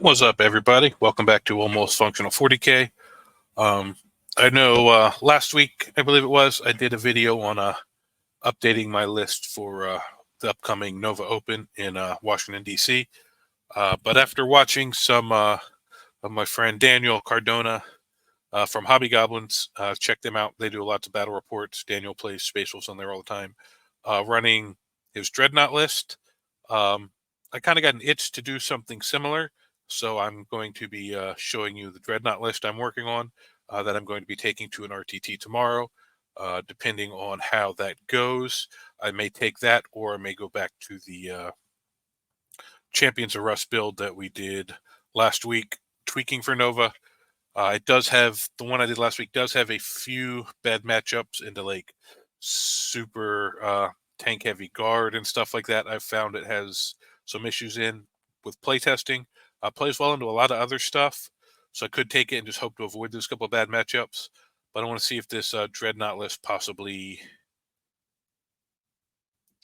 What's up, everybody? Welcome back to Almost Functional 40K. I know last week, I believe it was, I did a video on updating my list for the upcoming Nova Open in Washington, D.C. But after watching some of my friend Daniel Cardona from Hobby Goblins, check them out. They do lots of battle reports. Daniel plays Space Wolves on there all the time. Running his Dreadnought list. I kind of got an itch to do something similar. So I'm going to be showing you the Dreadnought list I'm working on that I'm going to be taking to an RTT tomorrow. Depending on how that goes, I may take that or I may go back to the Champions of Russ build that we did last week, tweaking for Nova. It does have, the one I did last week does have a few bad matchups into like super tank heavy guard and stuff like that. I've found it has some issues with playtesting. Plays well into a lot of other stuff, so I could take it and just hope to avoid those couple of bad matchups. But I want to see if this Dreadnought list possibly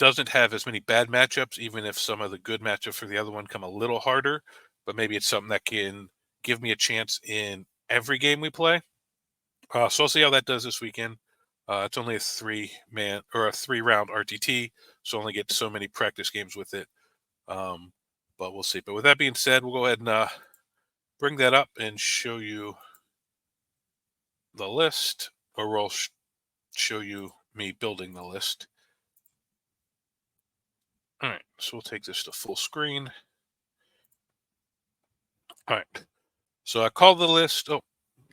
doesn't have as many bad matchups, even if some of the good matchups for the other one come a little harder. But maybe it's something that can give me a chance in every game we play. So I'll see how that does this weekend. It's only a 3-round RTT, so only get so many practice games with it. But we'll see. But with that being said, we'll go ahead and bring that up and show you the list, or we'll show you me building the list. All right, so we'll take this to full screen. All right, so I called the list. Oh,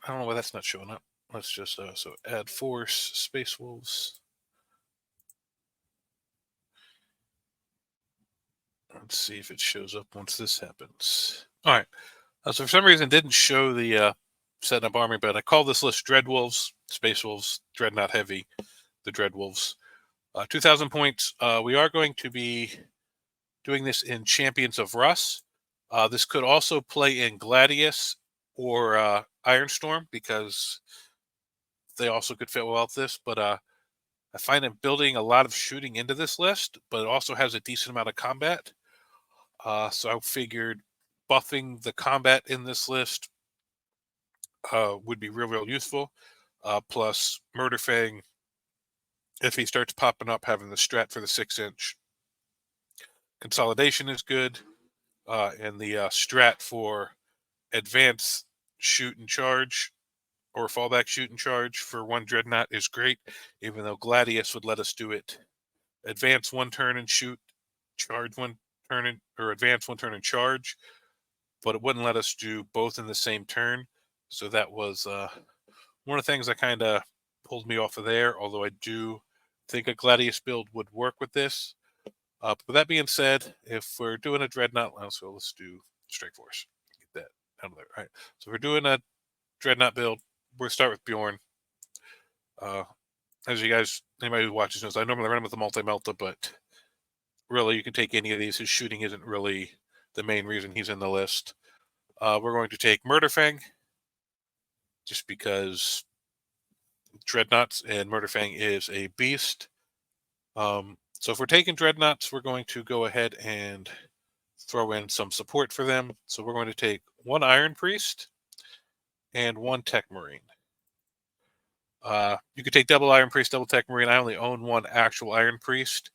I don't know why that's not showing up. Let's just, so add force, Space Wolves. Let's see if it shows up once this happens. All right. So for some reason, it didn't show the setting up army, but I call this list Dreadwolves, Space Wolves, Dreadnought Heavy, the Dreadwolves. 2,000 points. We are going to be doing this in Champions of Russ. This could also play in Gladius or Ironstorm because they also could fit well with this. But I find I'm building a lot of shooting into this list, but it also has a decent amount of combat. So I figured buffing the combat in this list would be real useful. Plus Murderfang, if he starts popping up, having the strat for the 6-inch consolidation is good. And the strat for advance shoot and charge or fallback shoot and charge for one Dreadnought is great, even though Gladius would let us do it advance 1 turn and shoot, charge 1 turn, or advance 1 turn and charge, but it wouldn't let us do both in the same turn. So that was one of the things that kind of pulled me off of there, although I do think a Gladius build would work with this. But that being said, if we're doing a Dreadnought, so let's do Strike Force. Get that out of there. All right. So if we're doing a Dreadnought build, we'll start with Bjorn. As you guys, anybody who watches knows, I normally run him with the Multi-melta, but really you can take any of these. His shooting isn't really the main reason he's in the list. We're going to take Murderfang, just because Dreadnoughts and Murderfang is a beast. So if we're taking Dreadnoughts, we're going to go ahead and throw in some support for them. So we're going to take 1 Iron Priest and 1 Techmarine. You could take double Iron Priest, double Techmarine. I only own 1 actual Iron Priest,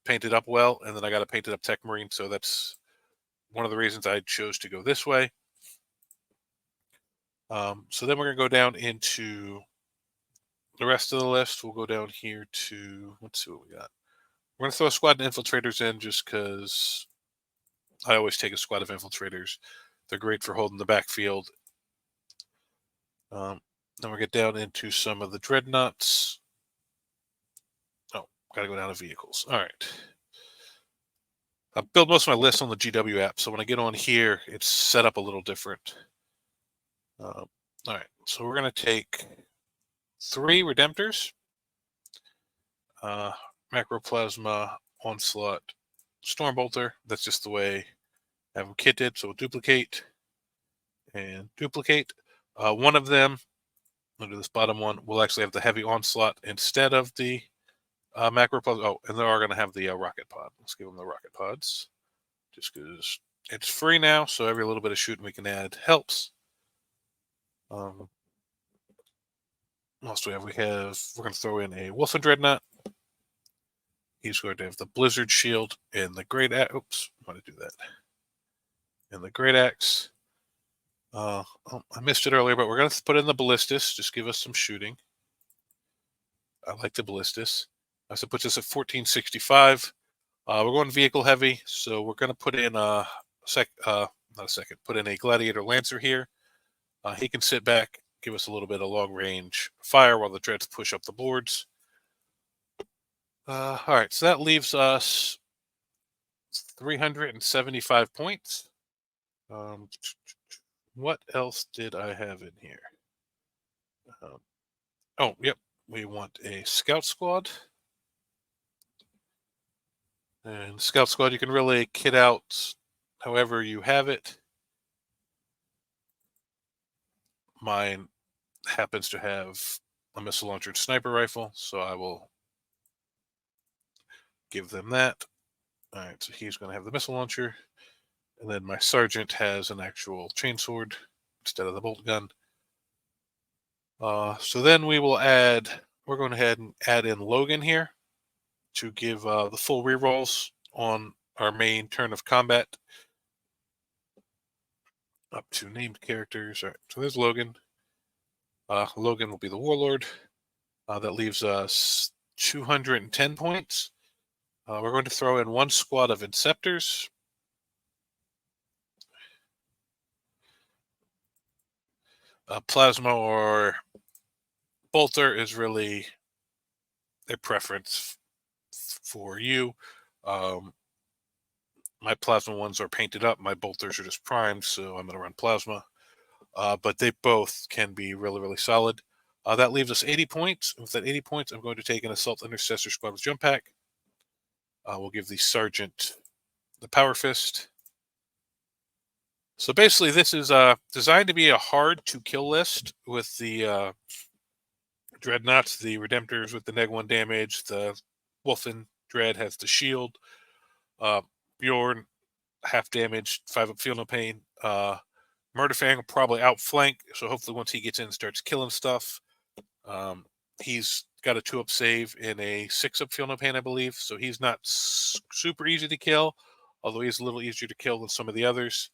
painted up well, and then I got a painted up Techmarine, so that's one of the reasons I chose to go this way. So then we're going to go down into the rest of the list. We'll go down here to, let's see what we got. We're going to throw a squad of Infiltrators in just because I always take a squad of Infiltrators. They're great for holding the backfield. Then we'll get down into some of the Dreadnoughts. Oh, got to go down to vehicles. All right. I build most of my lists on the GW app, so when I get on here, it's set up a little different. All right, so we're going to take 3 Redemptors, Macroplasma, Onslaught, Stormbolter. That's just the way I have them kitted, so we'll duplicate and duplicate. One of them, under this bottom one, will actually have the heavy Onslaught instead of the Macroplasma. Oh, and they are going to have the Rocket Pod. Let's give them the Rocket Pods, just because It's free now, so every little bit of shooting we can add helps. What else do we have? We're going to throw in a Wolfen Dreadnought. He's going to have the Blizzard Shield and the Great Axe. Oops, I want to do that. And the Great Axe. I missed it earlier, but we're going to put in the Ballistus. Just give us some shooting. I like the Ballistus. So it puts us at 1465. We're going vehicle heavy, so we're going to put in put in a Gladiator Lancer here. He can sit back, give us a little bit of long range fire while the Dreads push up the boards. All right, so that leaves us 375 points. What else did I have in here? Oh, yep. We want a Scout Squad. And Scout Squad, you can really kit out however you have it. Mine happens to have a missile launcher and sniper rifle, so I will give them that. All right, so he's going to have the missile launcher. And then my sergeant has an actual chainsword instead of the bolt gun. So then we're going ahead and add in Logan here to give the full rerolls on our main turn of combat up to named characters. All right, so there's Logan. Logan will be the Warlord. That leaves us 210 points. We're going to throw in one squad of Inceptors. Plasma or Bolter is really a preference for you. My Plasma ones are painted up. My Bolters are just primed, so I'm going to run Plasma. But they both can be really, really solid. That leaves us 80 points. With that 80 points, I'm going to take an Assault Intercessor Squad with Jump Pack. We'll give the Sergeant the Power Fist. So basically, this is designed to be a hard-to-kill list with the Dreadnoughts, the Redemptors with the -1 damage. The Wolfen Dread has the shield. Bjorn, half damage, 5-up, feel no pain. Murderfang will probably outflank, so hopefully once he gets in, starts killing stuff. He's got a 2-up save and a 6-up feel no pain, I believe, so he's not super easy to kill, although he's a little easier to kill than some of the others.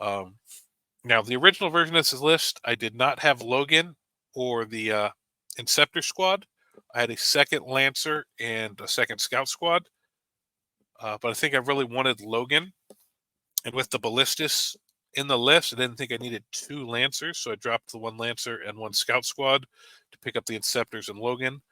Now, the original version of this list, I did not have Logan or the Inceptor Squad. I had a second Lancer and a second Scout Squad, but I think I really wanted Logan. And with the Ballistus in the list, I didn't think I needed 2 Lancers, so I dropped the 1 Lancer and 1 Scout Squad to pick up the Inceptors and Logan.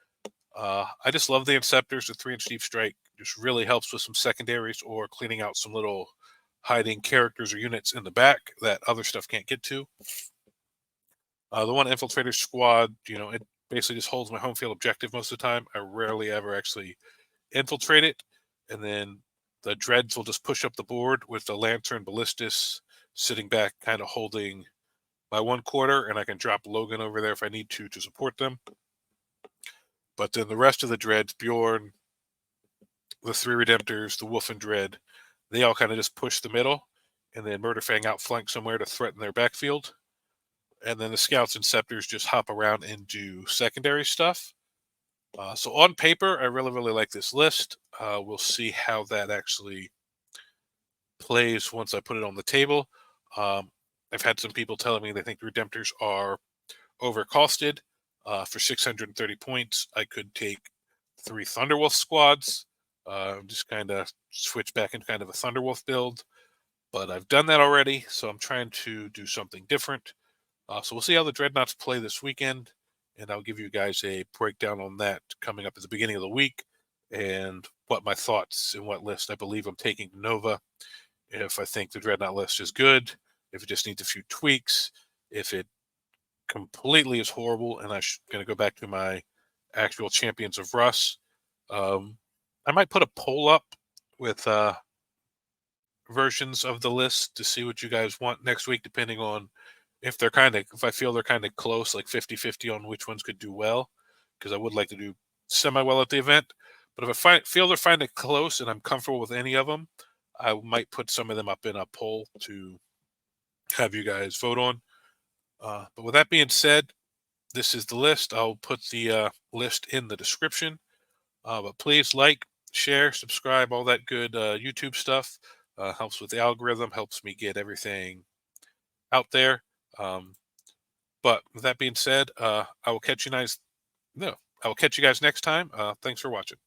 I just love the Inceptors. The 3-inch deep strike just really helps with some secondaries or cleaning out some little hiding characters or units in the back that other stuff can't get to. The 1 Infiltrator Squad, it basically just holds my home field objective most of the time. I rarely ever actually infiltrate it. And then the Dreads will just push up the board with the Lantern Ballistus sitting back, kind of holding my 1/4, and I can drop Logan over there if I need to support them. But then the rest of the Dreads, Bjorn, the 3 Redemptors, the Wolfen Dread, they all kind of just push the middle, and then Murderfang outflank somewhere to threaten their backfield. And then the Scouts and Scepters just hop around and do secondary stuff. So on paper, I really, really like this list. We'll see how that actually plays once I put it on the table. I've had some people telling me they think the Redemptors are overcosted. For 630 points, I could take 3 Thunderwolf squads, just kind of switch back into kind of a Thunderwolf build. But I've done that already, so I'm trying to do something different. So we'll see how the Dreadnoughts play this weekend, and I'll give you guys a breakdown on that coming up at the beginning of the week, and what my thoughts and what list I believe I'm taking to Nova. If I think the Dreadnought list is good, if it just needs a few tweaks, if it completely is horrible and I'm going to go back to my actual Champions of Russ. I might put a poll up with versions of the list to see what you guys want next week, depending on if I feel they're kind of close, like 50-50 on which ones could do well, because I would like to do semi-well at the event. But if I feel they're kind of close and I'm comfortable with any of them, I might put some of them up in a poll to have you guys vote on. But with that being said, this is the list. I'll put the list in the description. But please like, share, subscribe, all that good YouTube stuff. Helps with the algorithm, helps me get everything out there. But with that being said, I will catch you guys. No, I will catch you guys next time. Thanks for watching.